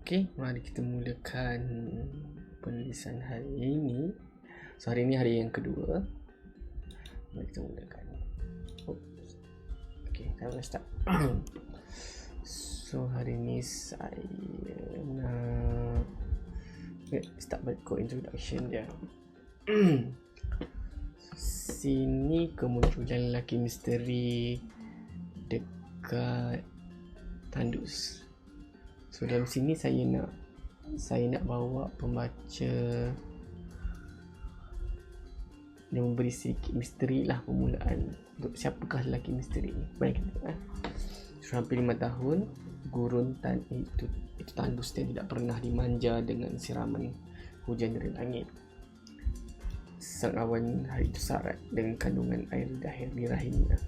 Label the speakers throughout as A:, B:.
A: Okey, mari kita mulakan penulisan hari ini. So, hari ini hari yang kedua. Mari kita mulakan. Okey, kita mula start. So, hari ini saya nak start by introduction dia. Sini kemunculan lelaki misteri dekat Tandus. So dalam sini saya nak bawa pembaca yang memberi sedikit misteri lah permulaan untuk siapakah lelaki misteri ni. Baik kita so, hampir 5 tahun gurun itu Tandus dia tidak pernah dimanja dengan siraman hujan dari langit. Sang awan hari itu syarat dengan kandungan air di rahimnya.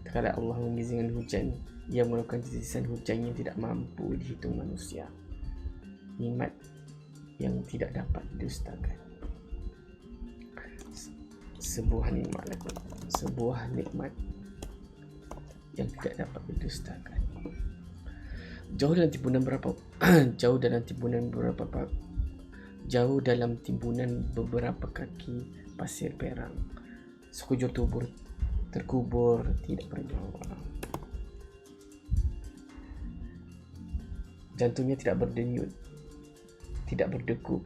A: Terkadang Allah mengizinkan hujan, ia merupakan titisan hujan yang tidak mampu dihitung manusia. Nikmat yang tidak dapat didustakan. Sebuah nikmat yang tidak dapat didustakan. Jauh dalam timbunan beberapa kaki pasir perang, sekujur tubuh terkubur tidak bernyawa. Jantungnya tidak berdenyut, tidak berdegup.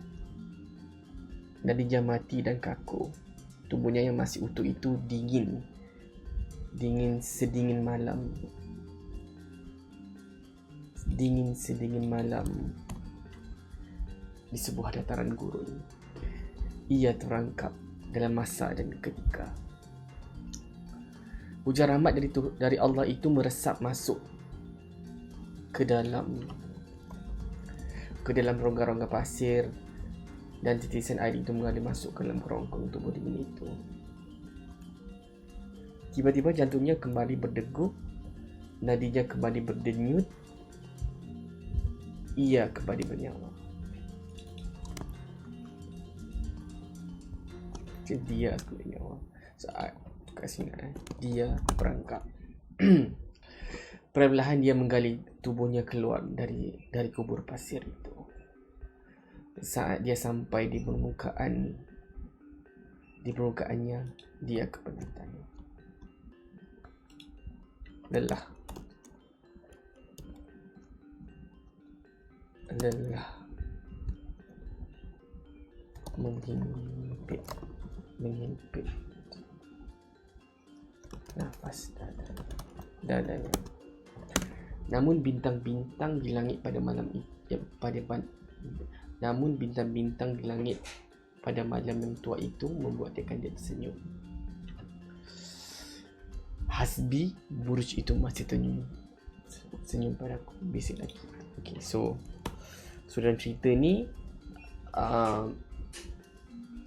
A: Nadinya mati dan kaku. Tubuhnya yang masih utuh itu dingin sedingin malam. Dingin sedingin malam di sebuah dataran gurun. Ia terangkap dalam masa dan ketika. Hujan rahmat dari Allah itu meresap masuk ke dalam rongga-rongga pasir, dan titisan air itu mengalir masuk ke dalam kerongkong tubuh dingin itu. Tiba-tiba jantungnya kembali berdegup, nadinya kembali berdenyut, ia kembali bernyawa. Dia bernyawa saat dia berangkat. Perlahan dia menggali tubuhnya keluar dari kubur pasir itu. Saat dia sampai di permukaannya dia kepenatan. Lelah menghimpit nafas dadanya. Namun bintang-bintang di langit pada malam yang tua itu membuatkan dia tersenyum. Hasbi, buruj itu masih senyum padaku, bisik lagi. Okay, so dalam cerita ni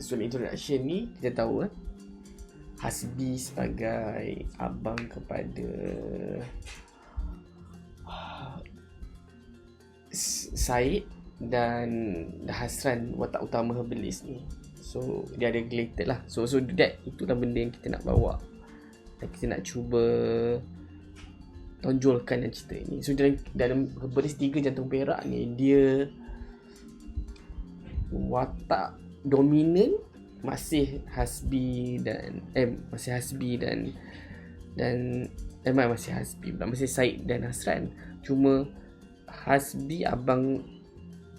A: introduction ni kita tahu Hasbi sebagai abang kepada Said dan Hasran, watak utama Herbalis ni. So dia ada related lah. So that itulah benda yang kita nak bawa dan kita nak cuba tonjolkan dalam cerita ni. So dalam Herbalis 3 jantung perak ni, dia watak dominan masih Hasbi dan masih Said dan Hasran. Cuma Hasbi abang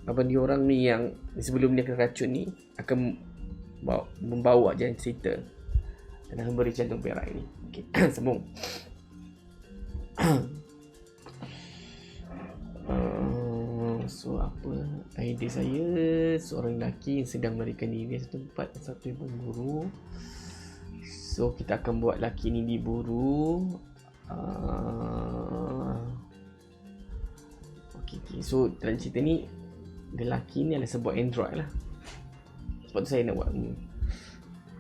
A: diorang ni yang sebelum dia kena racun ni akan membawa jalan cerita dalam Herbalis jantung perak ni. Okey, sambung. So apa idea saya? Seorang lelaki yang sedang melarikan diri dari satu tempat ke satu yang berburu. So kita akan buat lelaki ni diburu. Okay. So dalam cerita ni lelaki ni adalah sebuah android lah. Sebab tu saya nak buat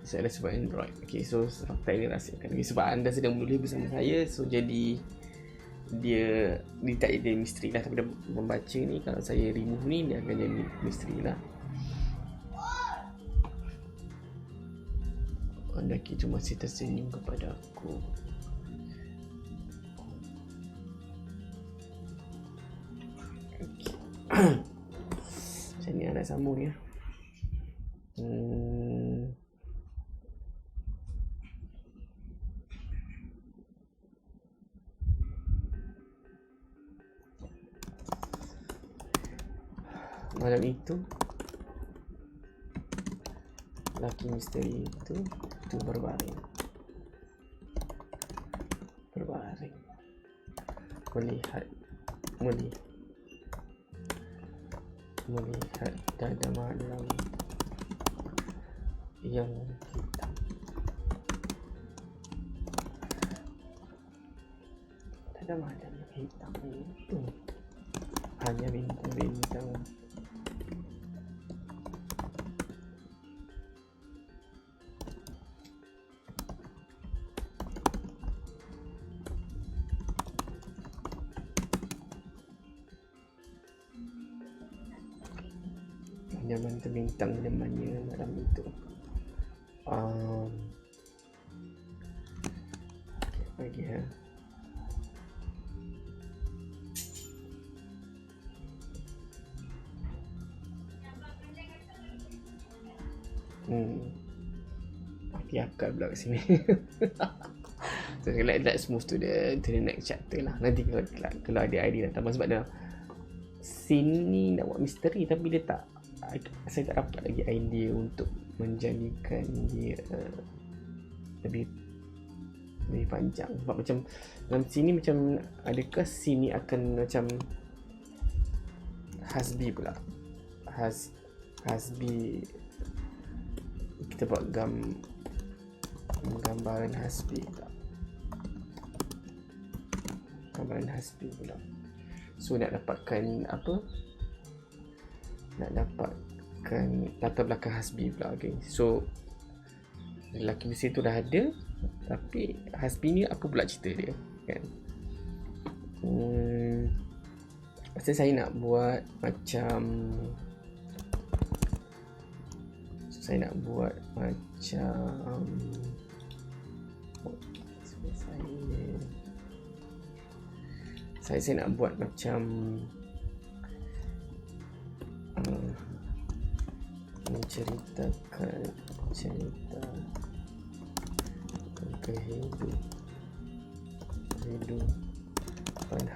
A: saya adalah sebuah android. Okay, so fakta ini rahsiakan. Okay, sebab anda sedang menulis bersama saya, so jadi dia tak jadi misteri lah. Tapi membaca ni, kalau saya remove ni, dia akan jadi misteri lah. Lelaki itu masih tersenyum kepada aku. sama ni. Malam itu laki misteri itu berbaring melihat dada malam yang hitam. Dada malam yang hitam itu hanya bintang-bintang. Nyaman terbintang zamannya malam itu. Lagi ya. Mati akal pula kat sini. So let's move to the next chapter lah. Nanti kalau ada idea nak tambah, sebab dah scene ni nak buat misteri tapi dia tak, saya tak dapat lagi idea untuk menjadikan dia lebih panjang. Sebab macam dalam sini macam adakah sini akan macam Hasbi pula. Hasbi kita buat gambaran Hasbi pula. Gambaran Hasbi pula. So nak dapatkan apa? Nak dapatkan latar belakang Hasbi pula. Okay. So lelaki besi tu dah ada, tapi Hasbi ni apa pula cerita dia kan? Pasal saya nak buat macam saya nak buat macam menceritakan cerita kehidupan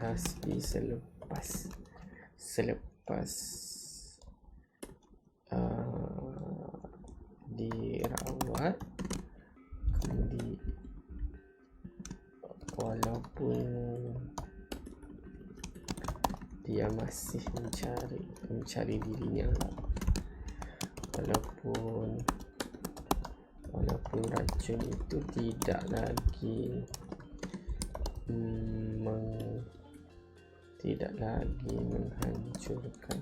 A: Hasbi selepas dirawat, walaupun dia masih mencari dirinya, walaupun racun itu tidak lagi menghancurkan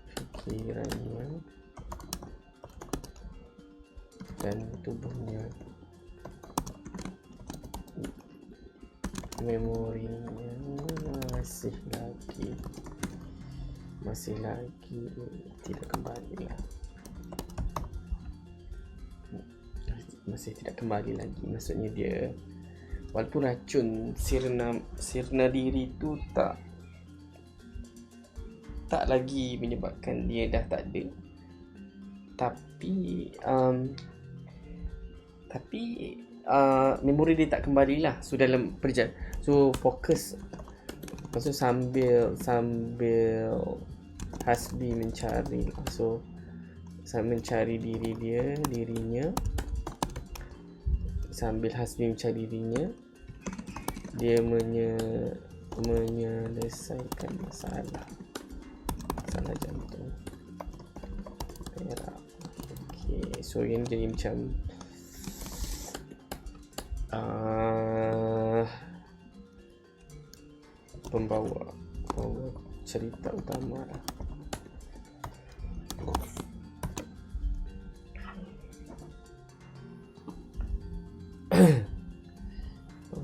A: pikirannya dan tubuhnya, memorinya masih lagi tidak kembali lah. Masih tidak kembali lagi, maksudnya dia walaupun racun sirna diri tu tak lagi menyebabkan dia dah tak ada, tapi memori dia tak kembalilah. So dalam perjalanan, so fokus, maksud sambil Hasbi mencari, so saya mencari dirinya, sambil Hasbi mencari dirinya, dia menyelesaikan masalah jantung perak. Okay, so ini jadi macam pembawa cerita utama lah.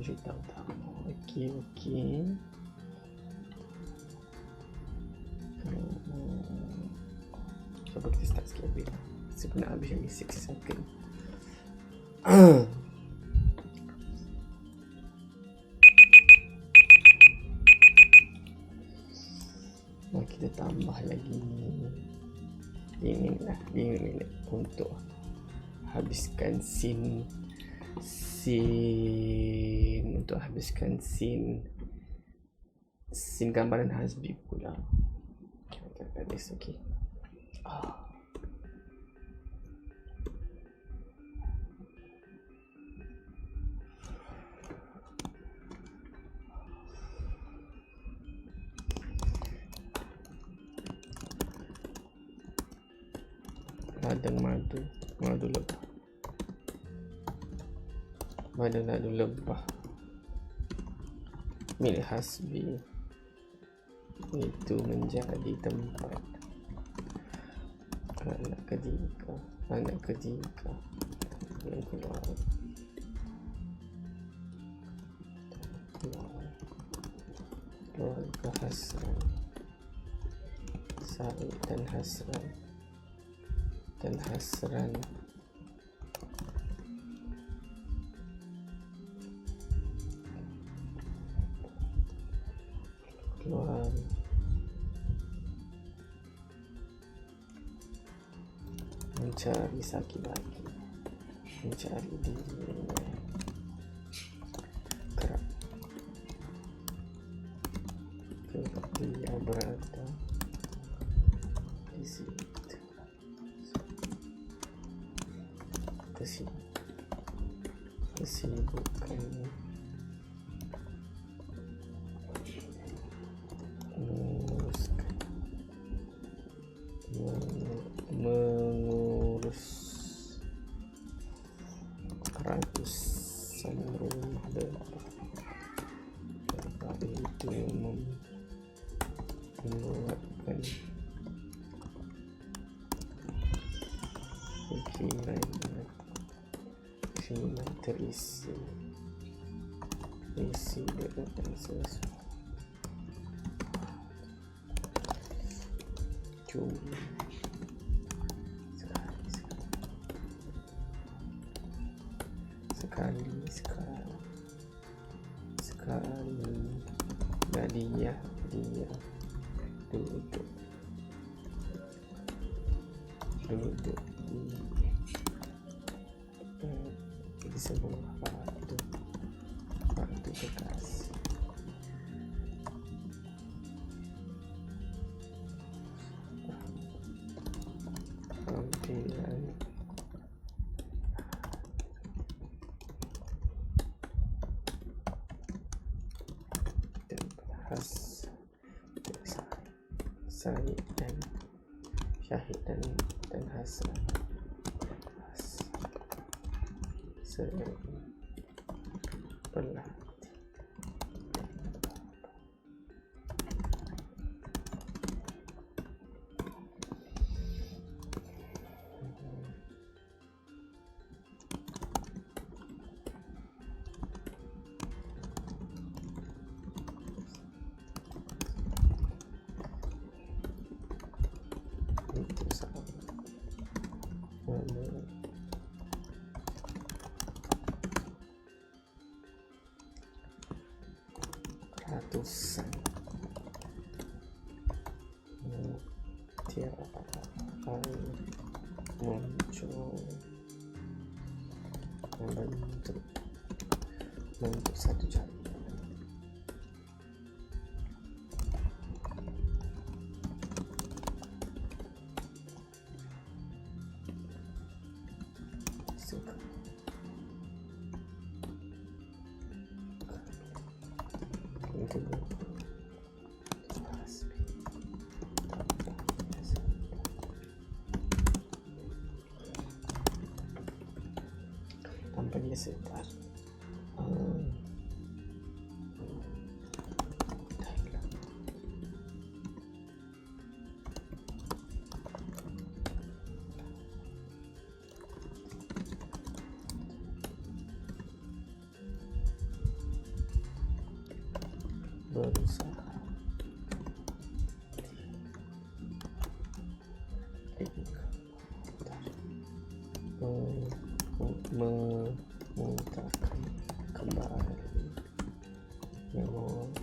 A: Cerita utama. Okay. Coba Saya pun nak habis lagi 6 second. Nah, kita tambah lagi 5 minit untuk habiskan scene gambaran Hasbi pula. Okay. Ladang madu lebah milik Hasbi itu menjadi tempat anak ketika yang keluarga Hasran, Said dan Hasran keluar mencari Saki-Baki, mencari dirinya. Kerap dia berada di situ. Kesibukan mengurus ratusan rumah lebah itu membuatkan pikiran terisi dengan sesuatu sekali dia duduk di sebuah batu bekas. Tampilan khas Syahid dan Hasan berlatih itu sama ratusan tiap kali muncul membentuk satu jalan. Tanpa dia sedar berusaha Memintakan kembali memori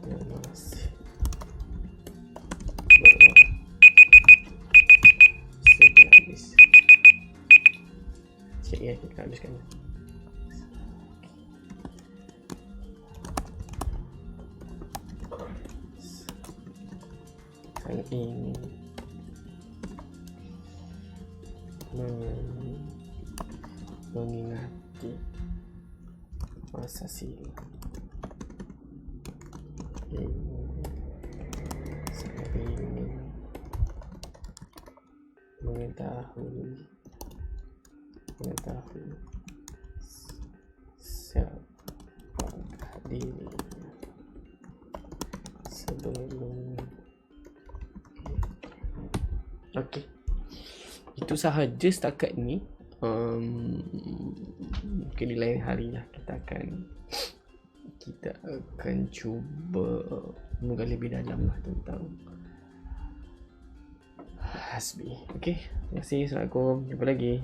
A: yang masih habis. Cik ya, kita habiskan. Saya ingin mengingati masa silam. Saya ingin mengetahui siapakah dirinya sebelum. Okey, itu sahaja setakat ni. Mungkin di lain hari lah kita akan cuba menggali lebih dalam lah tentang Hasbi. Okey, terima kasih. Assalamualaikum. Jumpa lagi.